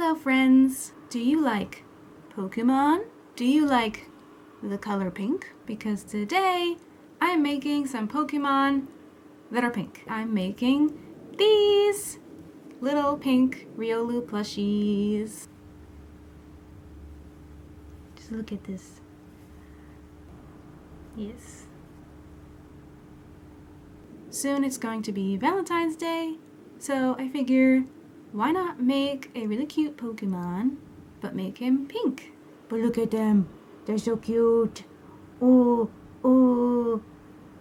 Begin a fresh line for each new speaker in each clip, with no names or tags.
Hello friends! Do you like Pokemon? Do you like the color pink? Because today I'm making some Pokemon that are pink. I'm making these little pink Riolu plushies. Just look at this. Yes. Soon it's going to be Valentine's Day, so I figure why not make a really cute Pokemon, but make him pink? But look at them. They're so cute. Oh, oh.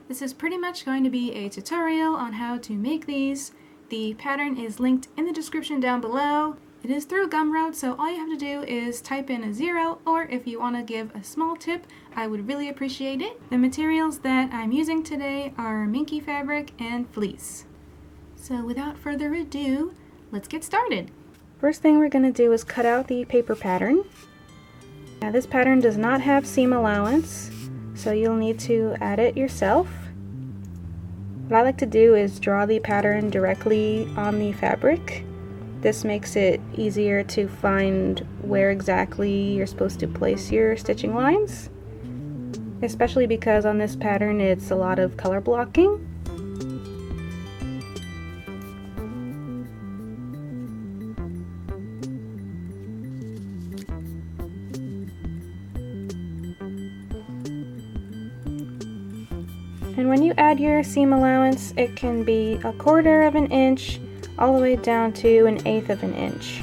This is pretty much going to be a tutorial on how to make these. The pattern is linked in the description down below. It is through Gumroad, so all you have to do is type in a 0, or if you want to give a small tip, I would really appreciate it. The materials that I'm using today are minky fabric and fleece. So without further ado, let's get started. First thing we're going to do is cut out the paper pattern. Now this pattern does not have seam allowance, so you'll need to add it yourself. What I like to do is draw the pattern directly on the fabric. This makes it easier to find where exactly you're supposed to place your stitching lines, especially because on this pattern it's a lot of color blocking. And when you add your seam allowance, it can be 1/4 of an inch all the way down to 1/8 of an inch.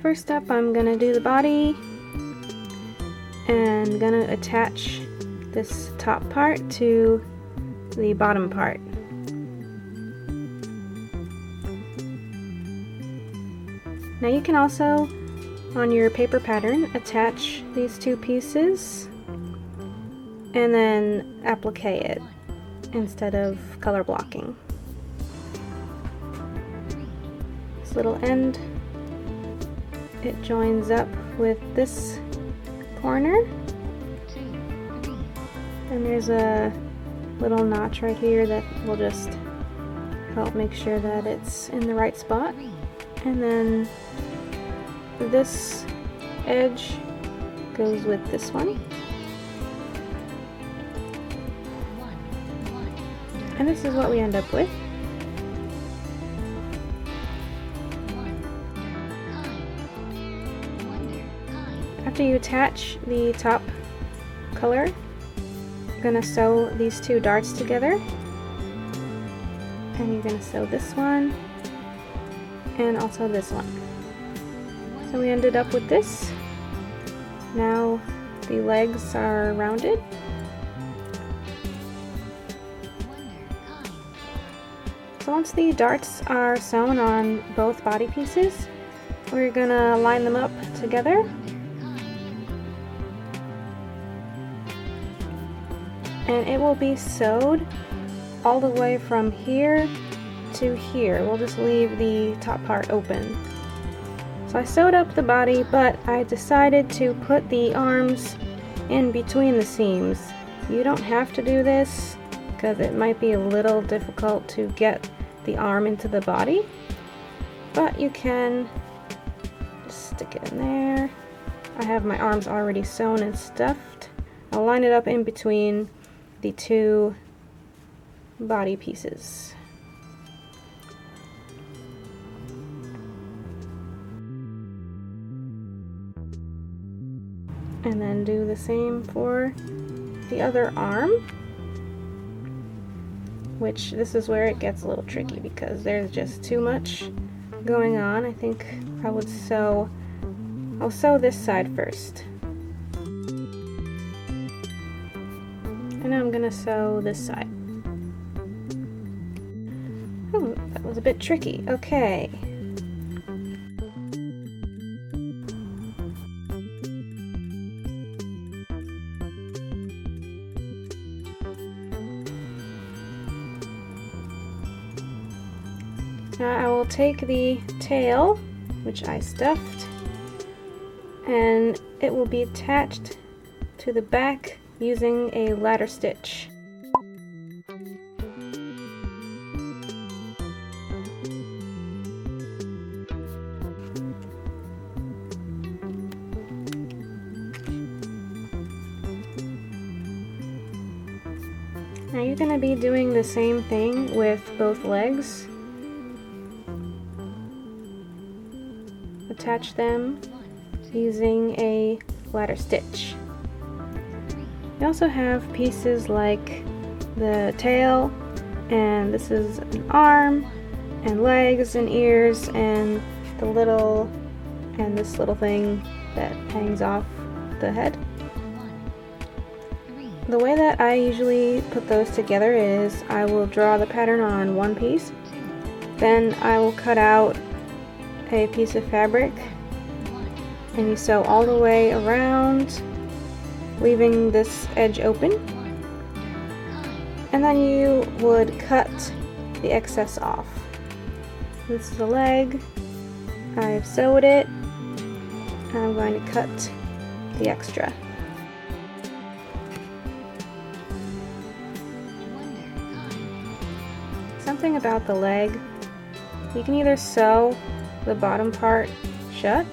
First up, I'm gonna do the body and gonna attach this top part to the bottom part. Now you can also, on your paper pattern, attach these two pieces and then applique it instead of color blocking. This little end, it joins up with this corner, and there's a little notch right here that will just help make sure that it's in the right spot. And then this edge goes with this one. And this is what we end up with. After you attach the top color, you're going to sew these two darts together. And you're going to sew this one and also this one. So we ended up with this. Now the legs are rounded. So once the darts are sewn on both body pieces, we're gonna line them up together. And it will be sewed all the way from here to here. We'll just leave the top part open. So I sewed up the body, but I decided to put the arms in between the seams. You don't have to do this because it might be a little difficult to get the arm into the body, but you can just stick it in there. I have my arms already sewn and stuffed. I'll line it up in between the two body pieces. And then do the same for the other arm, which this is where it gets a little tricky because there's just too much going on. I think I'll sew this side first. And I'm gonna sew this side. Oh, that was a bit tricky. Okay. Now I will take the tail, which I stuffed, and it will be attached to the back using a ladder stitch. Now you're going to be doing the same thing with both legs. Attach them using a ladder stitch. You also have pieces like the tail, and this is an arm, and legs and ears, and the little, and this little thing that hangs off the head. The way that I usually put those together is I will draw the pattern on one piece, then I will cut out a piece of fabric and you sew all the way around, leaving this edge open, and then you would cut the excess off. This is the leg. I've sewed it, and I'm going to cut the extra. Something about the leg, you can either sew the bottom part shut,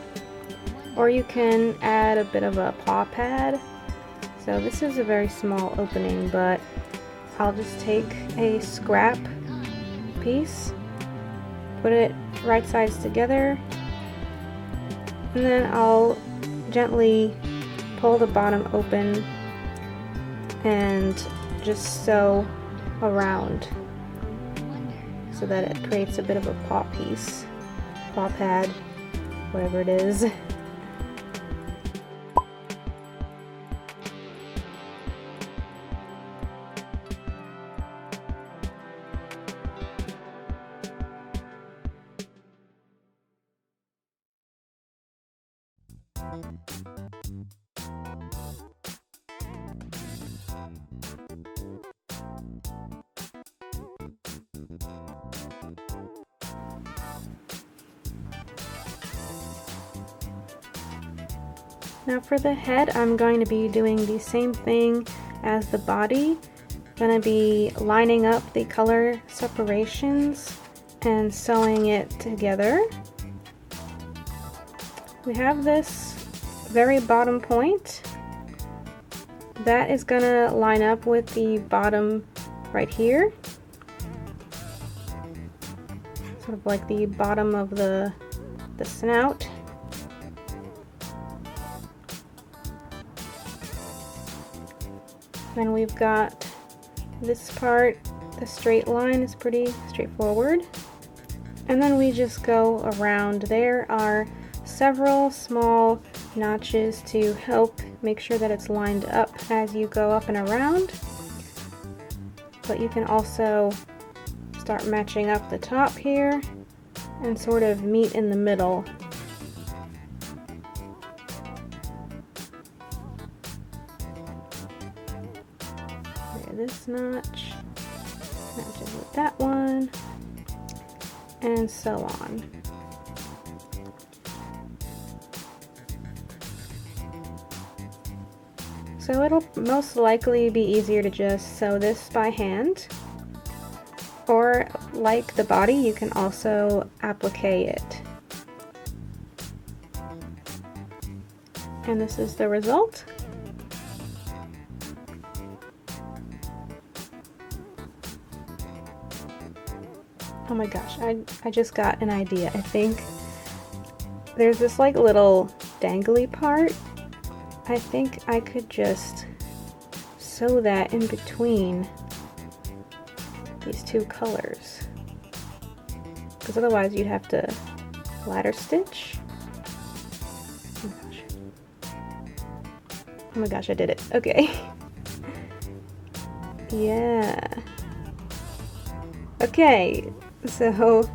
or you can add a bit of a paw pad. So this is a very small opening, but I'll just take a scrap piece, put it right sides together, and then I'll gently pull the bottom open and just sew around so that it creates a bit of a paw piece, paw pad, whatever it is. Now for the head, I'm going to be doing the same thing as the body. I'm going to be lining up the color separations and sewing it together. We have this very bottom point. That is going to line up with the bottom right here. Sort of like the bottom of the snout. Then we've got this part. The straight line is pretty straightforward. And then we just go around. There are several small notches to help make sure that it's lined up as you go up and around. But you can also start matching up the top here and sort of meet in the middle. This notch matches with that one, and so on. So it'll most likely be easier to just sew this by hand, or like the body, you can also applique it. And this is the result. Oh my gosh, I just got an idea. I think there's this like little dangly part. I think I could just sew that in between these two colors, because otherwise you'd have to ladder stitch. Oh my gosh, I did it. Okay. Yeah. Okay. So,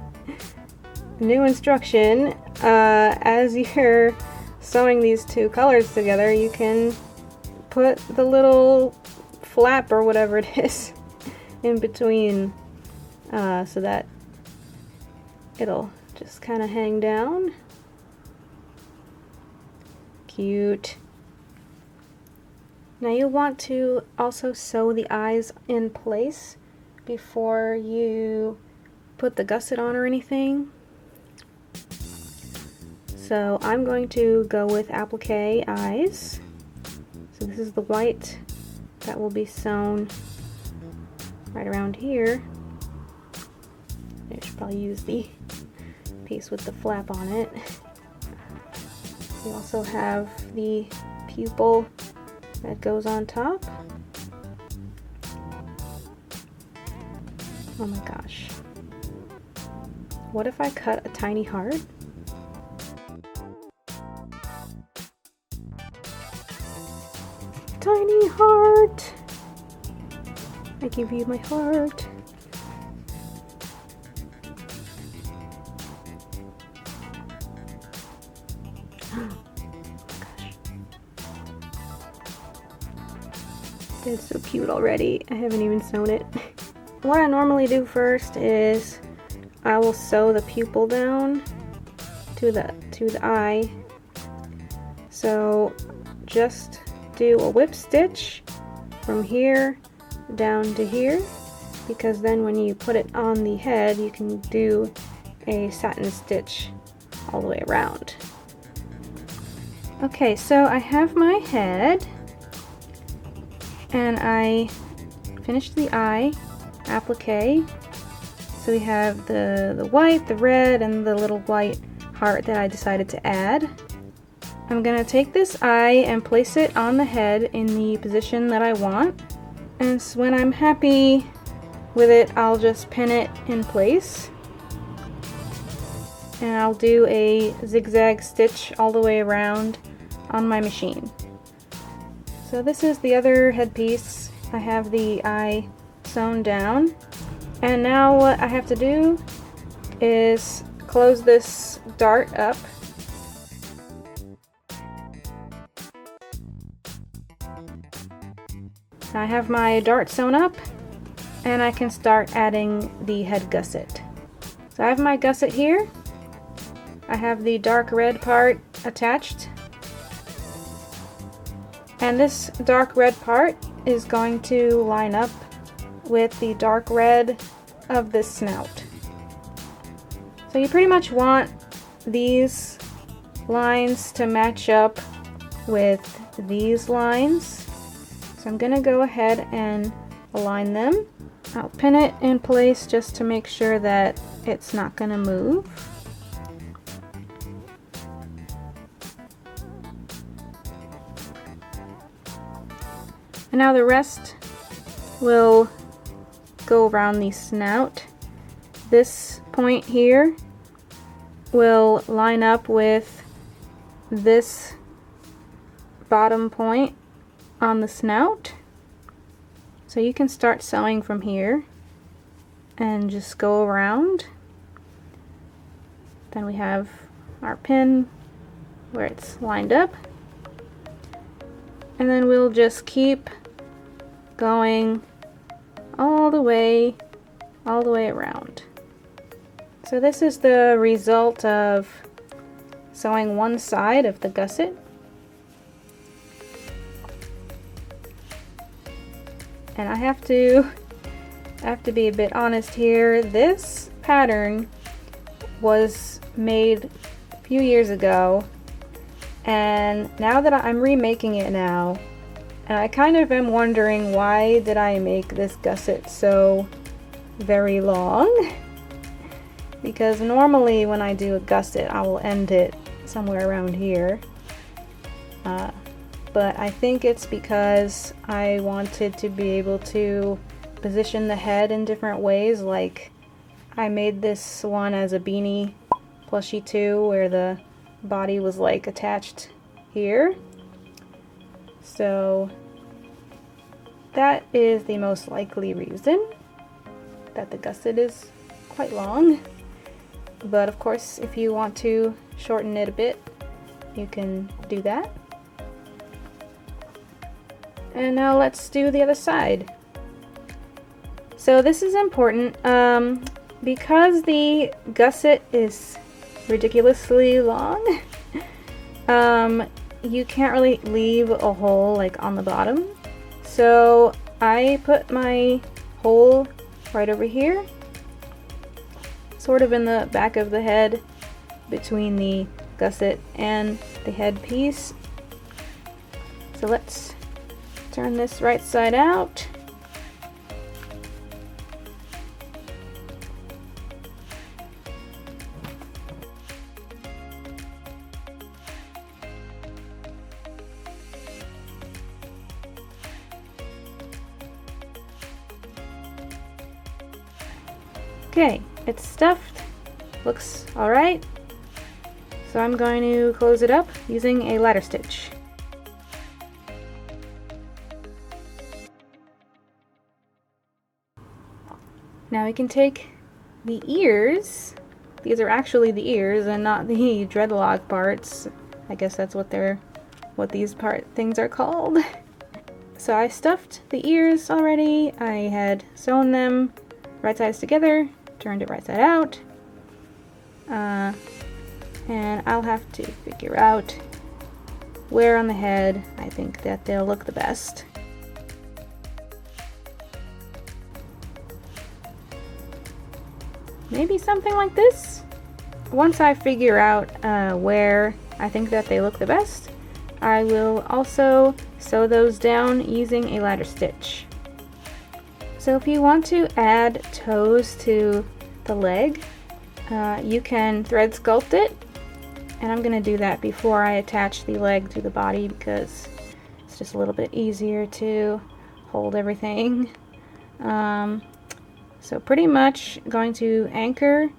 new instruction, as you're sewing these two colors together, you can put the little flap or whatever it is in between, so that it'll just kind of hang down.
cute. Now you want to also sew the eyes in place before you put the gusset on or anything. So I'm going to go with applique eyes. So this is the white that will be sewn right around here. I should probably use the piece with the flap on it. We also have the pupil that goes on top. Oh my gosh. What if I cut a tiny heart? Tiny heart! I give you my heart. It's so cute already. I haven't even sewn it. What I normally do first is I will sew the pupil down to the eye. So just do a whip stitch from here down to here, because then when you put it on the head you can do a satin stitch all the way around. Okay, so I have my head and I finished the eye applique. So we have the white, the red, and the little white heart that I decided to add. I'm gonna take this eye and place it on the head in the position that I want. And so when I'm happy with it, I'll just pin it in place. And I'll do a zigzag stitch all the way around on my machine. So this is the other headpiece. I have the eye sewn down. And now what I have to do is close this dart up. I have my dart sewn up and I can start adding the head gusset. So I have my gusset here. I have the dark red part attached. And this dark red part is going to line up with the dark red of this snout. So you pretty much want these lines to match up with these lines. So I'm gonna go ahead and align them. I'll pin it in place just to make sure that it's not gonna move. And now the rest will go around the snout. This point here will line up with this bottom point on the snout. So you can start sewing from here and just go around. Then we have our pin where it's lined up. And then we'll just keep going all the way around. So this is the result of sewing one side of the gusset. And I have to be a bit honest here. This pattern was made a few years ago, and now that I'm remaking it now, and I kind of am wondering, why did I make this gusset so very long? Because normally when I do a gusset, I will end it somewhere around here. But I think it's because I wanted to be able to position the head in different ways. Like, I made this one as a beanie plushie too, where the body was like attached here. So that is the most likely reason that the gusset is quite long. But of course, if you want to shorten it a bit, you can do that. And now let's do the other side. So this is important because the gusset is ridiculously long. you can't really leave a hole like on the bottom. So I put my hole right over here, sort of in the back of the head, between the gusset and the head piece. So let's turn this right side out. Okay, it's stuffed. Looks alright. So I'm going to close it up using a ladder stitch. Now we can take the ears. These are actually the ears and not the dreadlock parts. I guess that's what these things are called. So I stuffed the ears already. I had sewn them right sides together, turned it right side out. And I'll have to figure out where on the head I think that they'll look the best. Maybe something like this. Once I figure out where I think that they look the best, I will also sew those down using a ladder stitch. So if you want to add toes to the leg, you can thread sculpt it, and I'm going to do that before I attach the leg to the body because it's just a little bit easier to hold everything. So pretty much going to anchor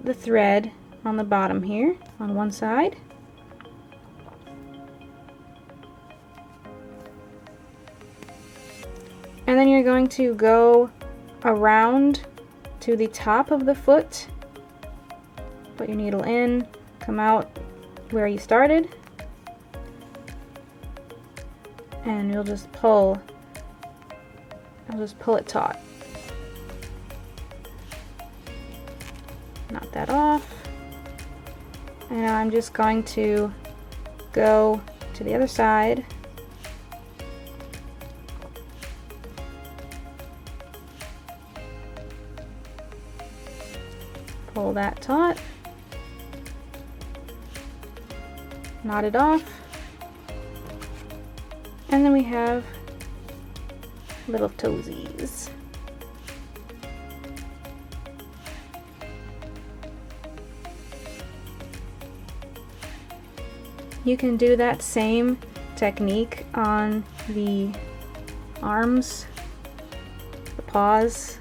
the thread on the bottom here on one side. And then you're going to go around to the top of the foot, put your needle in, come out where you started, and you'll just pull. I'll just pull it taut. Knock that off. And now I'm just going to go to the other side. Pull that taut. Knot it off. And then we have little toesies. You can do that same technique on the arms, the paws.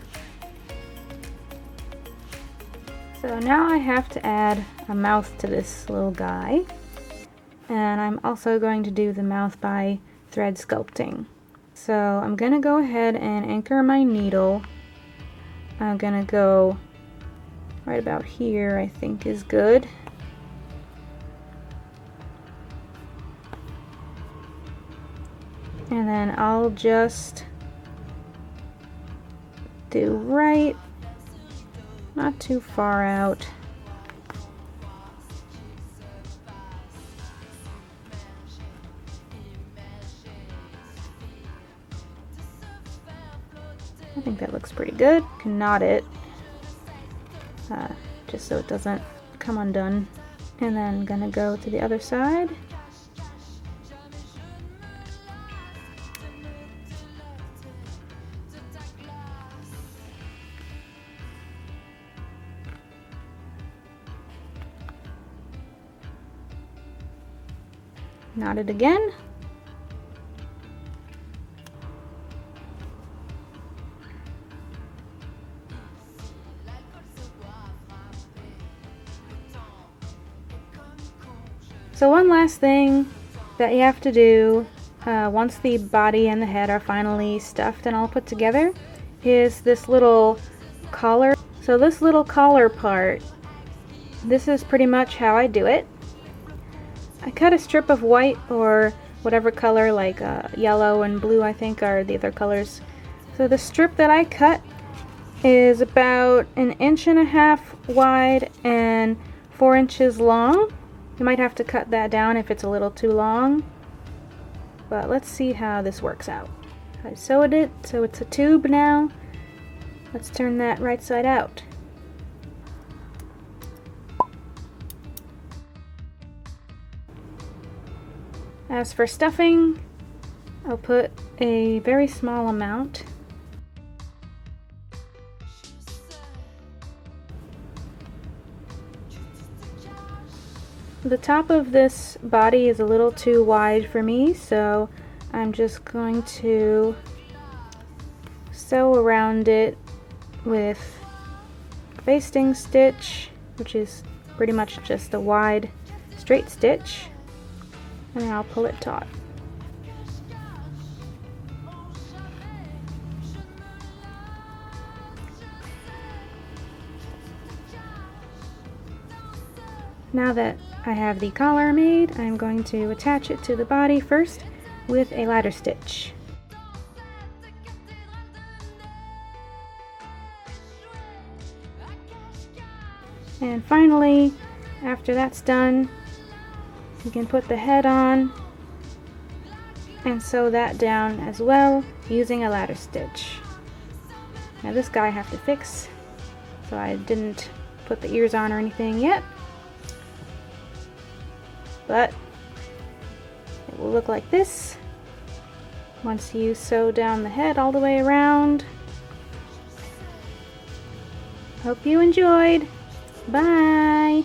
So now I have to add a mouth to this little guy. And I'm also going to do the mouth by thread sculpting. So I'm going to go ahead and anchor my needle. I'm going to go right about here, I think is good. And then I'll just do right, not too far out. I think that looks pretty good. You can knot it, just so it doesn't come undone. And then I'm gonna go to the other side. Knot it again. So one last thing that you have to do once the body and the head are finally stuffed and all put together is this little collar. So this little collar part, this is pretty much how I do it. I cut a strip of white or whatever color, like yellow and blue I think are the other colors. So the strip that I cut is about 1.5 inches wide and 4 inches long. You might have to cut that down if it's a little too long, but let's see how this works out. I sewed it so it's a tube now. Let's turn that right side out. As for stuffing, I'll put a very small amount. The top of this body is a little too wide for me, so I'm just going to sew around it with basting stitch, which is pretty much just a wide straight stitch, and then I'll pull it taut. Now that I have the collar made, I'm going to attach it to the body first with a ladder stitch. And finally, after that's done, you can put the head on and sew that down as well using a ladder stitch. Now this guy I have to fix, so I didn't put the ears on or anything yet. But it will look like this once you sew down the head all the way around. Hope you enjoyed. Bye!